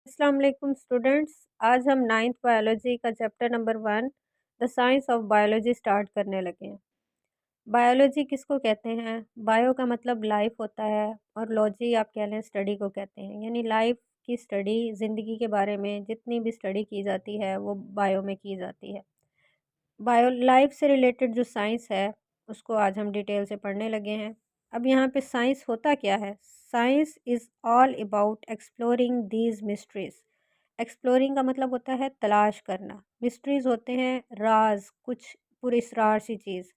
अस्सलाम वालेकुम स्टूडेंट्स। आज हम नाइन्थ बायोलॉजी का chapter number 1 the science of biology start करने लगे हैं। बायोलॉजी किसको कहते हैं? बायो का मतलब लाइफ होता है और लॉजी आप कह लें स्टडी को कहते हैं, यानी लाइफ की स्टडी, ज़िंदगी के बारे में जितनी भी स्टडी की जाती है वो बायो में की जाती है। बायो लाइफ से रिलेटेड जो साइंस है उसको आज हम डिटेल से पढ़ने लगे हैं। अब यहाँ पे साइंस होता क्या है? Science is all about exploring these mysteries. Exploring का मतलब होता है तलाश करना, मिस्ट्रीज होते हैं राज, कुछ पुरस्रार सी चीज़।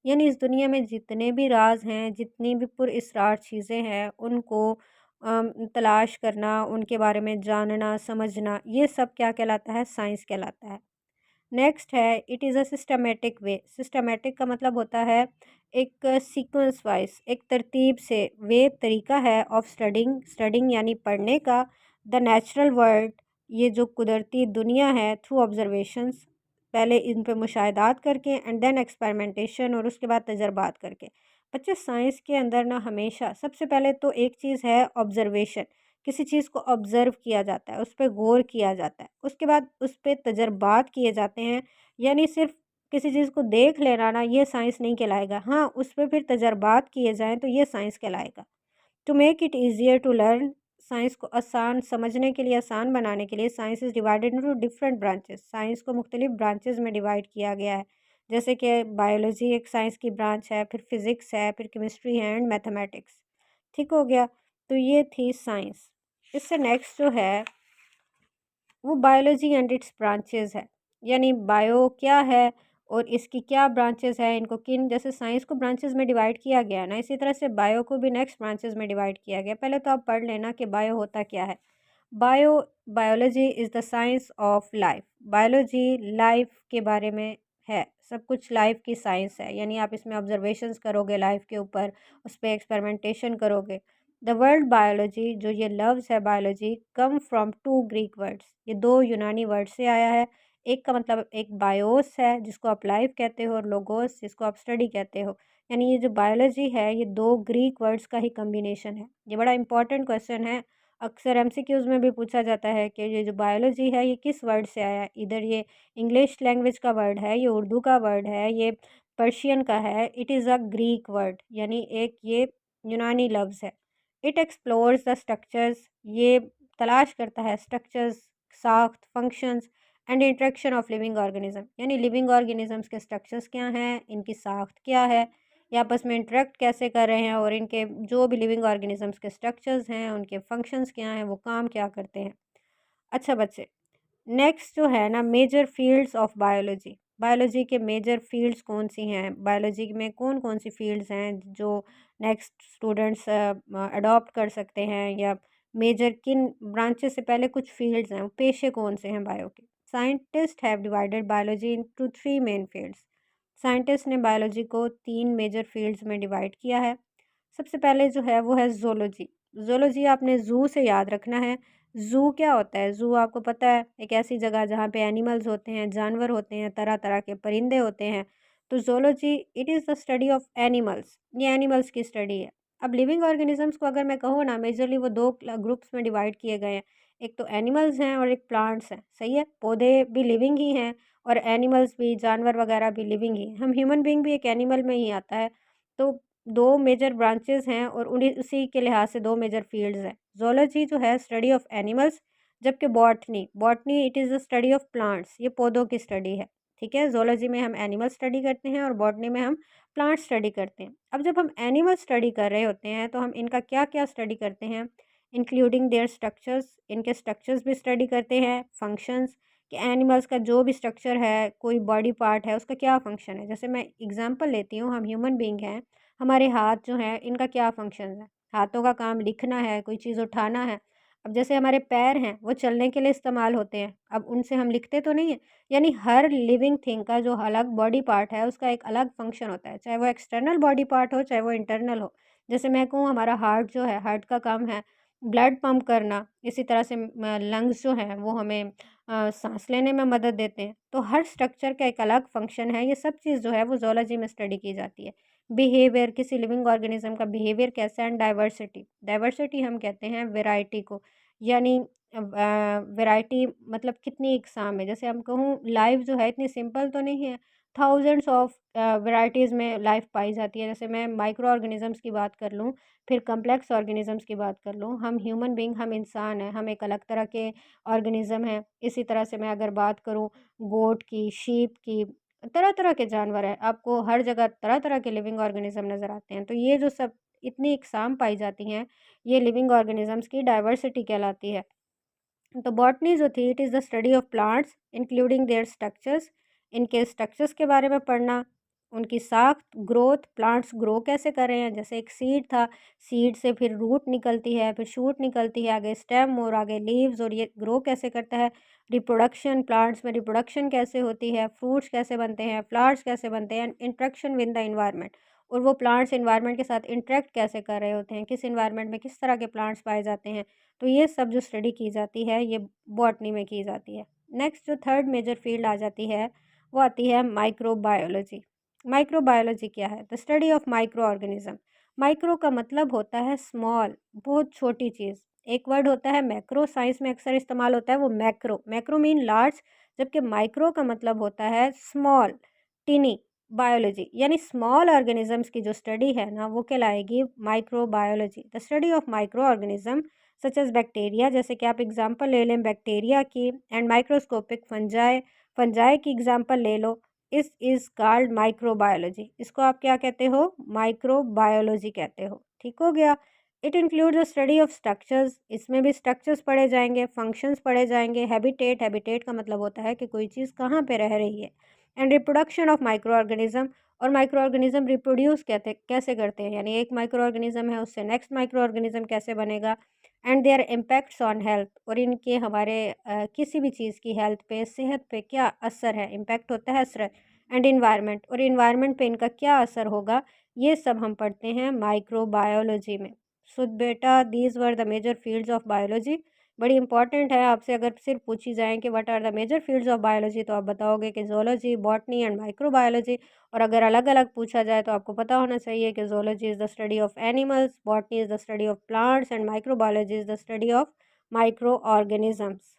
यानी इस दुनिया में जितने भी राज हैं, जितनी भी पुरस्रार चीज़ें हैं, उनको तलाश करना, उनके बारे में जानना समझना, ये सब क्या कहलाता है? साइंस कहलाता है। नेक्स्ट है it is a systematic way. Systematic का मतलब होता है एक सीक्वेंस वाइज, एक तरतीब से, वे तरीका है ऑफ स्टडिंग, स्टडिंग यानी पढ़ने का, द नेचुरल वर्ल्ड, ये जो कुदरती दुनिया है, थ्रू ऑब्जर्वेशंस, पहले इन पे मुशाहिदात करके एंड देन एक्सपेरिमेंटेशन, और उसके बाद तजर्बात करके। बच्चे साइंस के अंदर ना हमेशा सबसे पहले तो एक चीज़ है ऑब्जर्वेशन। किसी चीज़ को ऑब्ज़र्व किया जाता है, उस पे गौर किया जाता है, उसके बाद उस पे तजर्बात किए जाते हैं। यानी सिर्फ़ किसी चीज़ को देख लेना ना, ये साइंस नहीं कहलाएगा। हाँ, उस पे फिर तजर्बात किए जाएँ तो ये साइंस कहलाएगा। To make it easier to learn, science को आसान समझने के लिए, आसान बनाने के लिए, science is divided into different branches. Science को मुख्तलिफ ब्रांचेस में डिवाइड किया गया है। जैसे कि बायोलॉजी एक साइंस की ब्रांच है, फिर फिज़िक्स है, फिर केमिस्ट्री है एंड मैथमेटिक्स। ठीक हो गया? तो ये थी साइंस। इससे नेक्स्ट जो है वो बायोलॉजी एंड इट्स ब्रांचेस है। यानी बायो क्या है और इसकी क्या ब्रांचेस है, इनको किन, जैसे साइंस को ब्रांचेस में डिवाइड किया गया है ना, इसी तरह से बायो को भी नेक्स्ट ब्रांचेस में डिवाइड किया गया। पहले तो आप पढ़ लेना कि बायो होता क्या है। Bio biology is the science of life. Biology life के बारे में है, सब कुछ लाइफ की साइंस है। यानी आप इसमें ऑब्जर्वेशंस करोगे लाइफ के ऊपर, उस पर एक्सपेरिमेंटेशन करोगे। द वर्ड बायोलॉजी, जो ये लफ्ज़ है biology, come from two Greek words, ये दो यूनानी वर्ड से आया है। एक का मतलब एक बायोस है जिसको आप लाइफ कहते हो, और लोगोस जिसको आप स्टडी कहते हो। यानी ये जो बायोलॉजी है ये दो ग्रीक वर्ड्स का ही कम्बिनेशन है। ये बड़ा इंपॉर्टेंट क्वेश्चन है, अक्सर एमसीक्यूज़ में भी पूछा जाता है कि ये जो बायोलॉजी है ये किस वर्ड से आया है। इधर ये इंग्लिश लैंग्वेज का वर्ड है, ये उर्दू का वर्ड है, ये पर्शियन का है। It is a Greek word, यानी एक ये यूनानी लफ्ज़ है। इट एक्सप्लोर्स द स्ट्रक्चर्स, ये तलाश करता है स्ट्रक्चर्स, साख्त, functions and interaction of living organism. यानी लिविंग ऑर्गेनिजम्स के स्ट्रक्चर्स क्या हैं, इनकी साख्त क्या है, ये आपस में इंटरेक्ट कैसे कर रहे हैं, और इनके जो भी लिविंग ऑर्गेनिजम्स के स्ट्रक्चर्स हैं उनके फंक्शंस क्या हैं, वो काम क्या करते हैं। अच्छा बच्चे, नेक्स्ट जो है ना major fields of biology. Biology के मेजर फील्ड्स कौन सी हैं, बायोलॉजी में कौन कौन सी फील्ड्स हैं जो नेक्स्ट स्टूडेंट्स अडॉप्ट कर सकते हैं, या मेजर किन ब्रांचेस से, पहले कुछ फील्ड्स हैं, पेशे कौन से हैं बायो के। Scientist have divided biology into three main fields. Scientist ने बायोलॉजी को तीन मेजर फील्ड्स में डिवाइड किया है। सबसे पहले जो है वो है ज़ूलॉजी। ज़ूलॉजी आपने ज़ू से याद रखना है। ज़ू क्या होता है? ज़ू आपको पता है, एक ऐसी जगह जहाँ पे एनिमल्स होते हैं, जानवर होते हैं, तरह तरह के परिंदे होते हैं। तो zoology it is the study of animals, ये एनिमल्स की स्टडी है। अब लिविंग ऑर्गेनिजम्स को अगर मैं कहूँ ना, मेजरली वो दो ग्रुप्स में डिवाइड किए गए हैं। एक तो एनिमल्स हैं और एक प्लांट्स हैं, सही है। पौधे भी लिविंग ही हैं और एनिमल्स भी, जानवर वगैरह भी लिविंग ही हैं। हम ह्यूमन बींग भी एक एनिमल में ही आता है। तो दो मेजर ब्रांचेस हैं और उन्हीं उसी के लिहाज से दो मेजर फील्ड्स हैं। ज़ूलॉजी जो है स्टडी ऑफ एनिमल्स, जबकि botany, botany it is the study of plants, ये पौधों की स्टडी है। ठीक है, ज़ूलॉजी में हम एनिमल स्टडी करते हैं और बॉटनी में हम प्लांट स्टडी करते हैं। अब जब हम एनिमल स्टडी कर रहे होते हैं तो हम इनका क्या क्या स्टडी करते हैं, इंक्लूडिंग देयर स्ट्रक्चर्स, इनके स्ट्रक्चर्स भी स्टडी करते हैं, फंक्शंस, कि एनिमल्स का जो भी स्ट्रक्चर है, कोई बॉडी पार्ट है, उसका क्या फंक्शन है। जैसे मैं एग्जांपल लेती हूँ, हम ह्यूमन बीइंग हैं, हमारे हाथ जो हैं इनका क्या फंक्शन है। हाथों का काम लिखना है, कोई चीज़ उठाना है। अब जैसे हमारे पैर हैं वो चलने के लिए इस्तेमाल होते हैं, अब उनसे हम लिखते तो नहीं हैं। यानी हर लिविंग थिंग का जो अलग बॉडी पार्ट है उसका एक अलग फंक्शन होता है, चाहे वो एक्सटर्नल बॉडी पार्ट हो चाहे वो इंटरनल हो। जैसे मैं कहूँ हमारा हार्ट जो है, हार्ट का काम है ब्लड पंप करना। इसी तरह से लंग्स जो हैं वो हमें सांस लेने में मदद देते हैं। तो हर स्ट्रक्चर का एक अलग फंक्शन है। ये सब चीज़ जो है वो ज़ूलॉजी में स्टडी की जाती है। बिहेवियर, किसी लिविंग ऑर्गेनिज्म का बिहेवियर कैसा है, एंड डाइवर्सिटी, डाइवर्सिटी हम कहते हैं वैरायटी को। यानी वैरायटी मतलब कितनी इकसाम है। जैसे हम कहूँ लाइफ़ जो है इतनी सिंपल तो नहीं है, थाउज़ेंड्स ऑफ वैराइटीज़ में लाइफ़ पाई जाती है। जैसे मैं माइक्रो ऑर्गेनिज़म्स की बात कर लूँ, फिर कॉम्प्लेक्स ऑर्गेनिज़म्स की बात कर लूँ, हम ह्यूमन बीइंग हम इंसान हैं, हम एक अलग तरह के ऑर्गेनिज़्म हैं। इसी तरह से मैं अगर बात करूँ गोट की, शीप की, तरह-तरह के जानवर हैं। आपको हर जगह तरह-तरह के लिविंग ऑर्गेनिज़्म नज़र आते हैं। तो ये जो सब इतनी इकसाम पाई जाती हैं, ये लिविंग ऑर्गेनिज़म्स की डाइवर्सिटी कहलाती है। तो बॉटनी जो थी it is the study of plants including there structures, इनके स्ट्रक्चर्स के बारे में पढ़ना, उनकी साख्त, ग्रोथ, प्लांट्स ग्रो कैसे कर रहे हैं। जैसे एक सीड था, सीड से फिर रूट निकलती है, फिर शूट निकलती है, आगे स्टेम और आगे लीव्स, और ये ग्रो कैसे करता है। रिप्रोडक्शन, प्लांट्स में रिप्रोडक्शन कैसे होती है, फ्रूट्स कैसे बनते हैं, फ्लावर्स कैसे बनते हैं, इंट्रैक्शन विद द इन्वायरमेंट, और वो प्लांट्स इन्वायरमेंट के साथ इंटरेक्ट कैसे कर रहे होते हैं, किस इन्वायरमेंट में किस तरह के प्लांट्स पाए जाते हैं। तो ये सब जो स्टडी की जाती है ये बॉटनी में की जाती है। नेक्स्ट जो थर्ड मेजर फील्ड आ जाती है वो आती है माइक्रोबायोलॉजी। माइक्रोबायोलॉजी क्या है? The study of micro organism. Micro का मतलब होता है स्मॉल, बहुत छोटी चीज़। एक वर्ड होता है मैक्रो, साइंस में अक्सर इस्तेमाल होता है वो मैक्रो। मैक्रो मीन लार्ज, जबकि माइक्रो का मतलब होता है स्मॉल, टिनी। बायोलॉजी यानी स्मॉल ऑर्गेनिजम्स की जो स्टडी है ना वो कहलाएगी microbiology. The study of micro organism such as bacteria, जैसे कि आप एग्जांपल ले लें बैक्टीरिया की, एंड माइक्रोस्कोपिक फंजाई, फंजाई की एग्जांपल ले लो। इस इज़ कॉल्ड माइक्रोबायोलॉजी। इसको आप क्या कहते हो? माइक्रोबायोलॉजी कहते हो। ठीक हो गया। It include the study of structures, इसमें भी स्ट्रक्चर्स पढ़े जाएंगे, फंक्शंस पढ़े जाएंगे, हैबिटेट, हैबिटेट का मतलब होता है कि कोई चीज़ कहाँ पे रह रही है, and reproduction of micro organism. और माइक्रो ऑर्गेनिज्म रिप्रोड्यूस कहते कैसे करते हैं, यानी एक माइक्रो ऑर्गेनिज्म है उससे नेक्स्ट माइक्रो ऑर्गेनिज्म कैसे बनेगा, and their impacts on health, और इनके हमारे किसी भी चीज़ की हेल्थ पे, सेहत पे क्या असर है, इम्पैक्ट होता है असर, एंड इन्वायरमेंट, और इन्वायरमेंट पे इनका क्या असर होगा, ये सब हम पढ़ते हैं माइक्रोबायोलॉजी में। सो बेटा these were the major fields of biology. बड़ी इंपॉर्टेंट है, आपसे अगर सिर्फ पूछी जाए कि what are the major fields of biology तो आप बताओगे कि जोलॉजी, बॉटनी एंड माइक्रोबायोलॉजी। और अगर अलग अलग पूछा जाए तो आपको पता होना चाहिए कि zoology is the study of animals, botany is the study of plants, and microbiology is the study of micro organisms.